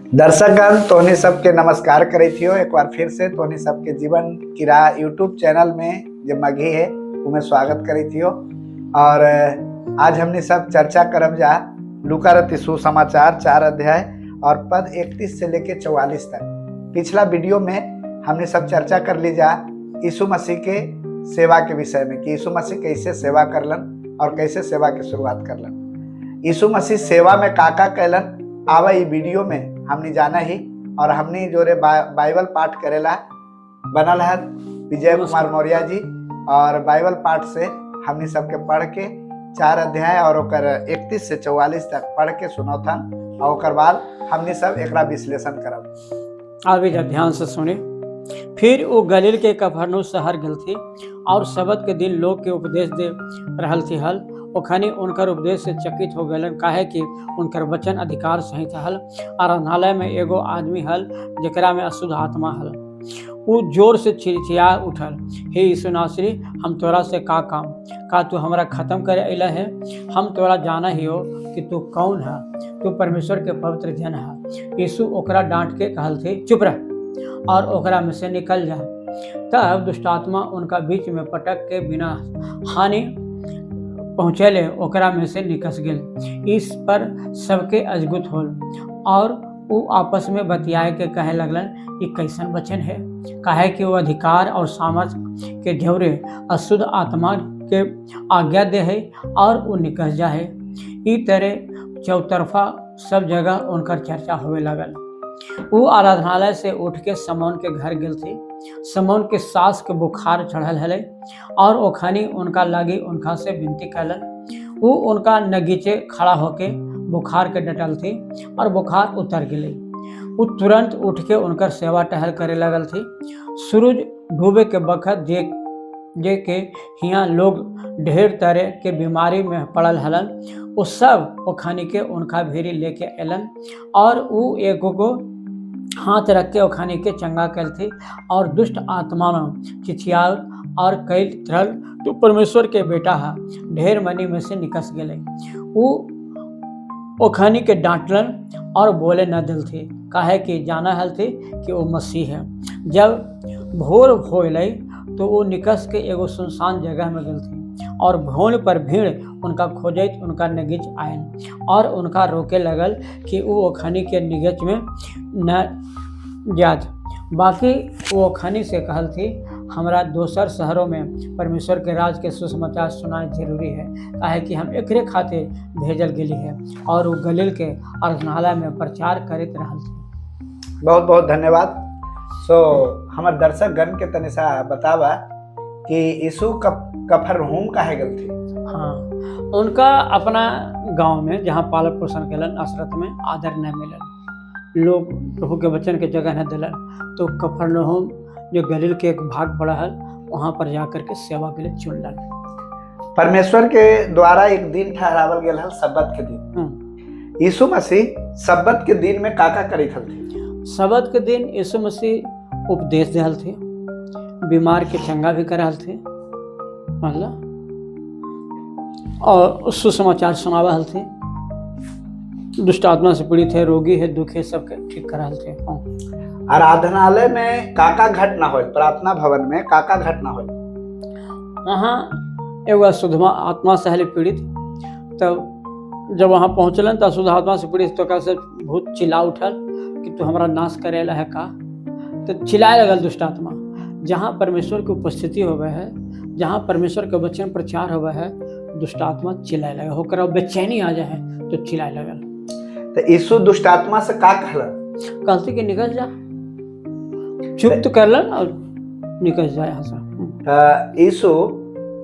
दर्शकगण तोहनी सबके नमस्कार करे थियो एक बार फिर से तोहनी सबके जीवन की राह यूट्यूब चैनल में जो मघी है तुम्हें स्वागत करे थियो। और आज हमने सब चर्चा करब जा लूका रति सुसमाचार 4 अध्याय और पद 31 से लेके 44 तक। पिछला वीडियो में हमने सब चर्चा कर ली जा यीशु मसीह के सेवा के विषय में कि यीशु मसीह कैसे सेवा करलन और कैसे सेवा की शुरुआत करलन। यीशु मसीह सेवा में काका कैलन आवा ई वीडियो में हमने जाना ही। और हमने जो रे बाइबल पाठ करेला बनल है विजय कुमार मौर्य जी, और बाइबल पाठ से हमने सबके पढ़ के 4 अध्याय और 31 से 44 तक पढ़ के सुनौथन और ओकर बाद हमने सब एकरा विश्लेषण करब। आगे जब ध्यान से सुने। फिर वो गलील के कफरनहूम शहर गेल थी और सबत के दिन लोग के उपदेश दे रहल थी हल। ओखनी उनकर उपदेश से चकित हो गलन, काहे कि उनकर वचन अधिकार सहित हल। आराधनालय में एगो आदमी हल जेकरा में अशुद्ध आत्मा हल। वो जोर से चिल्चिया उठल, हे यीशु नासरी, हम तोरा से का काम? का तू हमरा खत्म करे अइला है? हम तोरा जाना ही हो कि तू कौन है, तू परमेश्वर के पवित्र जन है। यीशु ओकरा डांट के कहल थे, चुप रह और ओकरा में से निकल जा। तब दुष्टात्मा उनका बीच में पटक के बिना हानि पहुँचेले ओकरा में से निकस गेल। इस पर सबके अजगुत होल और वो आपस में बतियाए के कहे लगलन, ये कैसन वचन है? काहे कि वो अधिकार और सामर्थ के ढेउरे अशुद्ध आत्मा के आज्ञा दे है और वो निकस जा है। ई तरह चौतरफा सब जगह उनकर चर्चा होवे लगल। वो आराधनालय से उठ के समौन के घर गेल थे। समौन के सास के बुखार चढ़ल हले और ओखनी उनका लागी उनका से विनती कैलन। वो उनका नगीचे खड़ा होके बुखार के डटल थी और बुखार उतर गई। वो तुरंत उठ के उनकर सेवा टहल करे लगल थी। सूरज डूबे के बखत जे के हियाँ लोग ढेर तरह के बीमारी में पड़ल हलन, वो सब ओखनी के उनका भेरी लेके एलन और वो एगो को हाथ रख के ओखनी के चंगा कैल थे और दुष्ट आत्मा में चिचियाल और कैल थरल, तू परमेश्वर के बेटा है, ढेर मनी में से निकस गए। वो ओखनी के डांटलन और बोले न दिल थे, काहे कि जाना हल थे कि वो मसीह है। जब भोर होले तो वो निकस के एगो सुनसान जगह में गए थे और भोन पर भीड़ उनका खोजत उनका नगीच आयल और उनका रोके लगल कि वो ओखनी के निगच में न जात। बाकी वो ओखनी से कहल थी, हमरा दोसर शहरों में परमेश्वर के राज के सुसमाचार सुनाए जरूरी है, काहे कि हम एकरे खातिर भेजल गेली है। और वो गलील के आराधनालय में प्रचार करते रहल थे। बहुत बहुत धन्यवाद। हमारे दर्शक गण के तनिसा बतावा कि यीशु कफरनहूम काहे गेल थे? हाँ, उनका अपना गांव में जहाँ पालन पोषण केलन असरत में आदर न मिलल, लोग प्रभु के वचन के जगह न दिलन, तो कफरनहूम जो गलील के एक भाग पड़ा है वहाँ पर जाकर के सेवा के लिए चुनलन। परमेश्वर के द्वारा एक दिन ठहरावल गेल हल सब्बत के दिन। यीशु मसीह सब्बत के दिन में काका करित हल थे? सब्बत के दिन यीशु मसीह उपदेश देहल थे, बीमार के चंगा भी करल थे, मतलब और सुसमाचार सुनावल थे, दुष्ट आत्मा से पीड़ित है, रोगी है, दुख है, सबके ठीक करल थे। आराधनालय में काका घटना हो, प्रार्थना भवन में काका घटना हो? वहाँ एगो अशुद्ध आत्मा से हले पीड़ित, तब जब वहाँ पहुँचलन तो अशुद्ध आत्मा से पीड़ित तो कैसे भूत चिल्ला उठल कि तू हमारा नाश करेला है का? तो चिल्लाए लगल दुष्ट आत्मा। जहाँ परमेश्वर की उपस्थिति होवे है, जहाँ परमेश्वर के वचन प्रचार होवे है, दुष्ट आत्मा चिल्लाए लगे, होकर बेचैनी आ जाए तो चिल्लाए लगल। तो यीशु दुष्ट आत्मा से का कहलन? कहते कि निकल जा, चुप तो करलन और निकल जाए यहाँ से। यीशु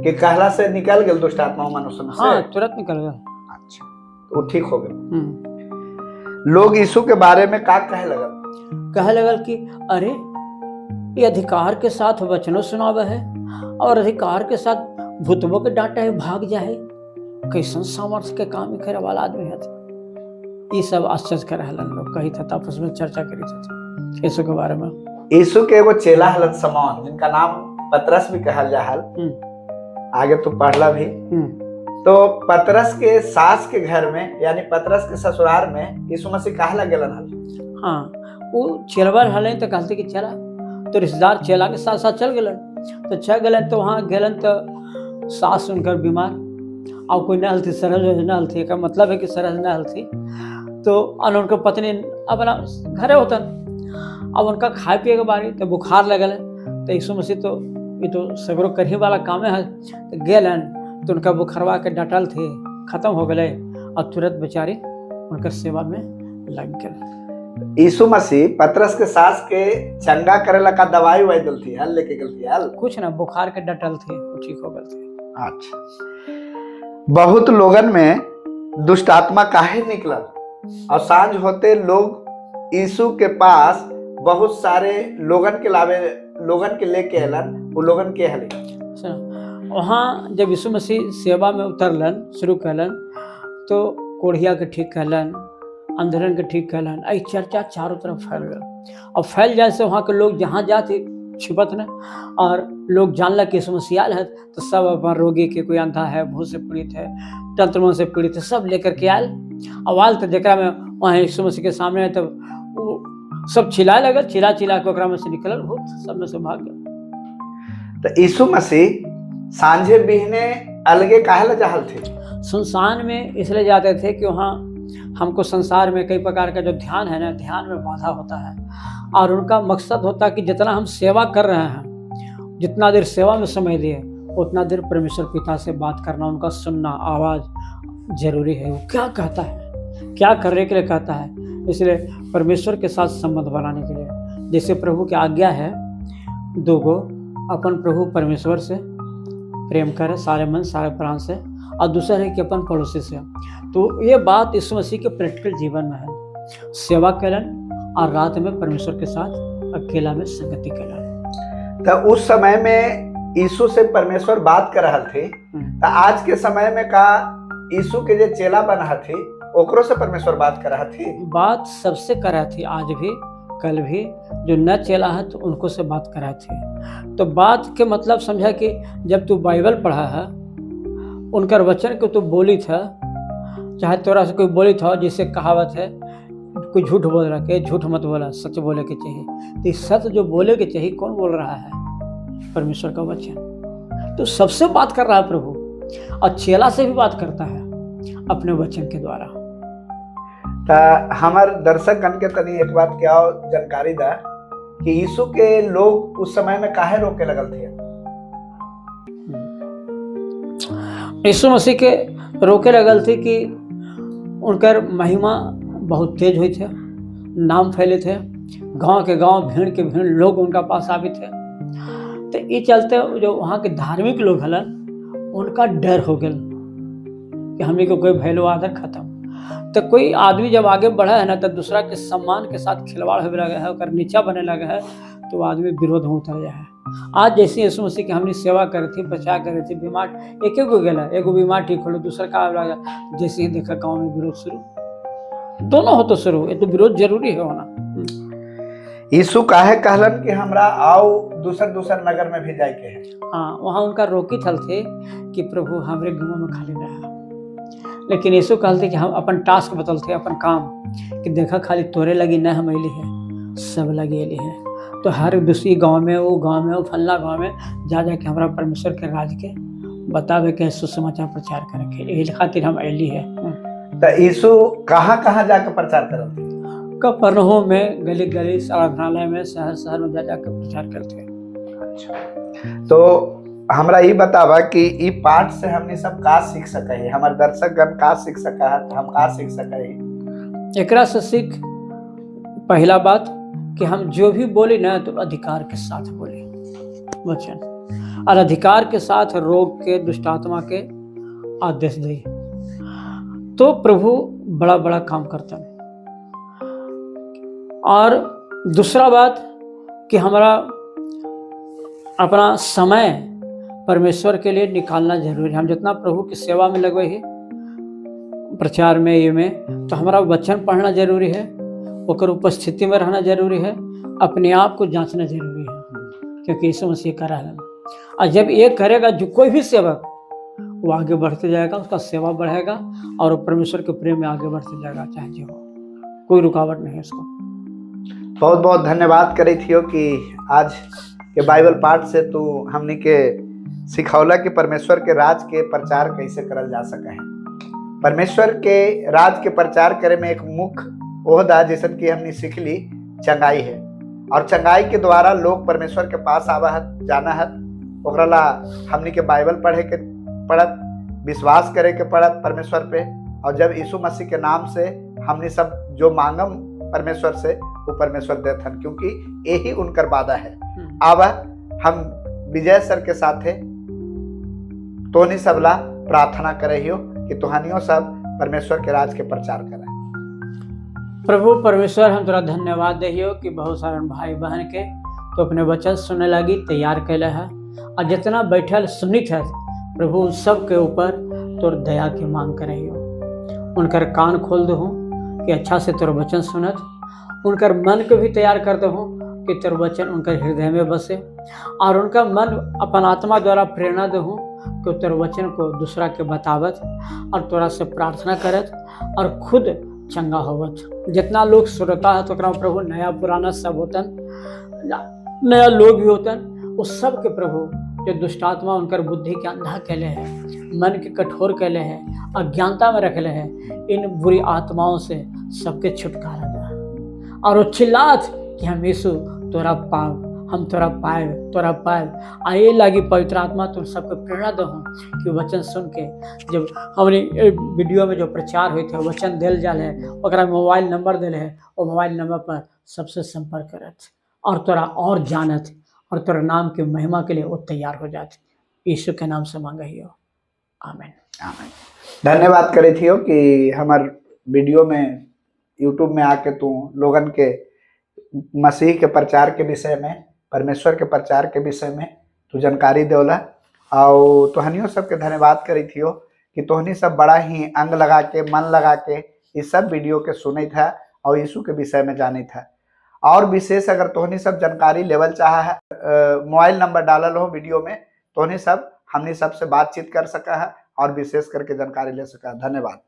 के कहला से निकल गए दुष्ट आत्मा मनुष्य में से? हाँ, तुरंत निकल गया। अच्छा, तो ठीक हो गए। लोग यीशु के बारे में का कहे लगल? कहे लगल कि अरे ये अधिकार के साथ वचनों सुनावे है और अधिकार के साथ भूतों के डांटे है, भाग जाए, कैसन सामर्थ्य के काम करे वाला आदमी है। ये सब आश्चर्य कर रहलन लोग, कही था आपस में चर्चा करी थे यीशु के बारे में। यीशु के एगो चेला हलन समौन, जिनका नाम पतरस भी कहल जा हल, आगे तो पढ़ला भी। तो पतरस के सास के घर में यानी पतरस के ससुराल में यीशु मसीह काहे गेलन हल? हाँ, वो चेलवा रहले तो कहते कि चला, तो रिश्तेदार चेला के साथ साथ चल गलन। तो चल गलन तो वहाँ गेलन तो सास उनकर बीमार, और कोई न हलती, सरहज न हलती का मतलब है कि सरहज न हलती। तो अन उनकर पत्नी अपना घरे होतन, अब उनका खाए पिए के बारी तो बुखार लगल है। तो यीशु मसीह तो ये तो सगरो करही वाला काम है, तो गेलन तो उनका बुखारवा के डटल थे, खत्म हो गए, और तुरंत बेचारी उनकर सेवा में लग गए। यीशु मसीह पतरस के सास के चंगा करेला का दवाई वही दलती है, लेके गलती है कुछ ना, बुखार के डटल थे, वो ठीक हो गए थे। अच्छा, बहुत लोगन में दुष्ट आत्मा काहे निकलल, और सांझ होते लोग यीशु के पास बहुत सारे लोगन के लावे, लोगन के लेके अलन, वो लोगन के हले वहाँ जब यीशु मसीह सेवा में उतरलन, शुरू कलन, तो कोढ़िया के ठीक कहलन, अंधरन के ठीक कहलन। आई चर्चा चारों तरफ फैल गया, और फैल जाए से वहाँ के लोग जहाँ जाते छिपत न, और लोग जानला कि यीशु मसीह आयल है, तो सब अपन रोगी के, कोई अंधा है, भूत से पीड़ित है, तंत्रमन से पीड़ित है, सब लेकर के आयल। आवाज तो देखा में वहाँ यीशु मसीह के सामने है, तब वो सब चिल्लाए लगल, चिल्ला चिल्ला के ओकरा में से निकलल भूत, सब में से भाग गया। तो यीशु मसीह सांझे बिहने अलगे काहे ला जाहल थे? संसार में इसलिए जाते थे कि वहाँ हमको संसार में कई प्रकार का जो ध्यान है ना, ध्यान में बाधा होता है, और उनका मकसद होता है कि जितना हम सेवा कर रहे हैं, जितना देर सेवा में समय दिए, उतना देर परमेश्वर पिता से बात करना, उनका सुनना, आवाज़ जरूरी है। वो क्या कहता है, क्या करने के लिए कहता है, इसलिए परमेश्वर के साथ संबंध बनाने के लिए, जैसे प्रभु की आज्ञा है दोगो, अपन प्रभु परमेश्वर से प्रेम करे सारे मन सारे प्राण से, और दूसरा है कि अपन पड़ोसी से। तो ये बात यीशु मसीह के प्रैक्टिकल जीवन में है। सेवा कलन और रात में परमेश्वर के साथ अकेला में संगति कलन। तो उस समय में यीशु से परमेश्वर बात कर रहा थे, तो आज के समय में का यीशु के जो चेला बना थे ओकरो से परमेश्वर बात कर रहा थी? बात सबसे कर रहा थी, आज भी कल भी। जो न चेला है तो उनको से बात कर रहा थी। तो बात के मतलब समझा कि जब तू बाइबल पढ़ा है, उनकर वचन को तू बोली था, चाहे तोरा से कोई बोली था, जिससे कहावत है कोई झूठ बोल रहा है, झूठ मत बोला, सच बोले के चाहिए। तो सच जो बोले के चाहिए कौन बोल रहा है? परमेश्वर का वचन। तो सबसे बात कर रहा है प्रभु, और चेला से भी बात करता है अपने वचन के द्वारा। हमार दर्शक गण के तनी एक बात क्या जानकारी दा कि यीशु के लोग उस समय में काहे रोके लगल थे? यीशु मसीह के रोके लगल थी कि उनकर महिमा बहुत तेज हुई थे, नाम फैले थे, गांव के गांव, भीड़ के भीड़ लोग उनका पास आवे थे। तो ये चलते जो वहाँ के धार्मिक लोग हलन, उनका डर हो गया कि हमें को कोई वैल्यू आदर खत्म। तो कोई आदमी जब आगे बढ़ा है ना, तो दूसरा के सम्मान के साथ खिलवाड़ होने लगा है, और नीचा बने लगा है, तो आदमी विरोध में उतर जाए है। आज जैसे यीशु मसीह की हमने सेवा करी थी, प्रचार करी थी, बीमार एक गो गला, एगो बीमार ठीक हो, दूसरा का लगा, जैसे ही देखा गाँव में विरोध शुरू, दोनों हो तो शुरू, ये तो विरोध जरूरी है होना। यीशु काहे कहलन कि हमरा आओ दूसर दूसर नगर में भी जाए के है? हाँ, वहाँ उनका रोकी थल थे कि प्रभु हमरे गाँव में खाली रहा, लेकिन यीशु कहते कि हम अपन टास्क बतलते, अपन काम, कि देखा खाली तोरे लगी न हम अली है, सब लगी अली है। तो हर दूसरी गांव में, वो फल्ला गांव में जा के हमारा परमेश्वर के राज के बतावे के सुसमाचार प्रचार करे के, यही खातिर हम अली है। तो यीशु कहाँ कहाँ जाकर प्रचार करते? कफरनहूम में, गली गली, आराधनालय में, शहर शहर में जा के प्रचार करते। अच्छा, तो हमरा ये बतावा कि ई पाठ से हमने सब का सीख सके है, हमारे दर्शक गण का सीख सका है, तो हम का सीख सके है? एकरा से सीख पहला बात कि हम जो भी बोले ना, तो अधिकार के साथ बोले वचन, और अधिकार के साथ रोग के, दुष्ट आत्मा के आदेश दे, तो प्रभु बड़ा बड़ा काम करता है। और दूसरा बात कि हमारा अपना समय परमेश्वर के लिए निकालना जरूरी है। हम जितना प्रभु की सेवा में लगवे ही, प्रचार में, ये में, तो हमारा वचन पढ़ना जरूरी है, ओकर उपस्थिति में रहना जरूरी है, अपने आप को जांचना जरूरी है, क्योंकि यीशु मसीह कर रहा है। और जब ये करेगा जो कोई भी सेवक, वो आगे बढ़ते जाएगा, उसका सेवा बढ़ेगा, और वो परमेश्वर के प्रेम में आगे बढ़ते जाएगा, चाहे जो हो, कोई रुकावट नहीं है उसको। बहुत बहुत धन्यवाद करे थियो कि आज के बाइबल पाठ से तू हमनी के सिखौला कि परमेश्वर के राज के प्रचार कैसे करल जा सके है। परमेश्वर के राज के प्रचार करे में एक मुख्य ओहदा जैसन कि हमने सीख ली चंगाई है, और चंगाई के द्वारा लोग परमेश्वर के पास आवा है, जाना है। ओकरा ला हमनी के बाइबल पढ़े के पड़त, विश्वास करे के पड़त परमेश्वर पे, और जब यीशु मसीह के नाम से हमने सब जो मांगम परमेश्वर से वो परमेश्वर देथन, क्योंकि यही उनकर वादा है। अब हम विजय सर के साथे तोहनी सबला प्रार्थना करे हियो कि तुहानियों सब परमेश्वर के राज के प्रचार करें। प्रभु परमेश्वर, हम तोरा धन्यवाद दहियो कि बहुत सारे भाई बहन के तो अपने वचन सुने लगी तैयार कैले है, और जितना बैठल सुनित है प्रभु उन सब के ऊपर तोर दया की मांग करियो। उनकर कान खोल दो कि अच्छा से तोर वचन सुनत, उनकर मन को भी तैयार कर दो कि तोर वचन उनकर हृदय में बसे, और उनका मन अपन आत्मा द्वारा प्रेरणा दो कि तोर वचन को दूसरा के बतावत और तोरा से प्रार्थना करत और खुद चंगा होवत। जितना लोग श्रोता है तो प्रभु नया पुराना सब होतन, नया लोग भी होतन, उस सब के प्रभु जो दुष्टात्मा उनकर बुद्धि के अंधा कैले है, मन के कठोर कैले है, अज्ञानता में रखले है, इन बुरी आत्माओं से सबके छुटकारा दे। और वो चिल्लात कि हम यीशु तोरा पाव, हम तोरा पाए, तोरा पाए। आए लागी पवित्र आत्मा तुम सबके प्रेरणा दो कि वचन सुन के जब हमने वीडियो में जो प्रचार हुए थे वचन दिल जाल है, ओकरा मोबाइल नंबर दिल है, और मोबाइल नंबर पर सबसे संपर्क करत और तोरा और जानत और तोरा नाम की महिमा के लिए वो तैयार हो जाते। यीशु के नाम से मांगा ही हो, आमीन आमीन। धन्यवाद करे थियो कि हमार वीडियो में यूट्यूब में आके तू लोगन के मसीह के प्रचार के विषय में, परमेश्वर के प्रचार के विषय में तू जानकारी देवला। और तोहनियों सबके धन्यवाद करी थियो कि तोहनी सब बड़ा ही अंग लगा के, मन लगा के इस सब वीडियो के सुने था और यीशु के विषय में जाने था। और विशेष अगर तोहनी सब जानकारी लेवल चाहा है, मोबाइल नंबर डालल हो वीडियो में, तोहनी सब हमनी सबसे बातचीत कर सका है और विशेष करके जानकारी ले सका है। धन्यवाद।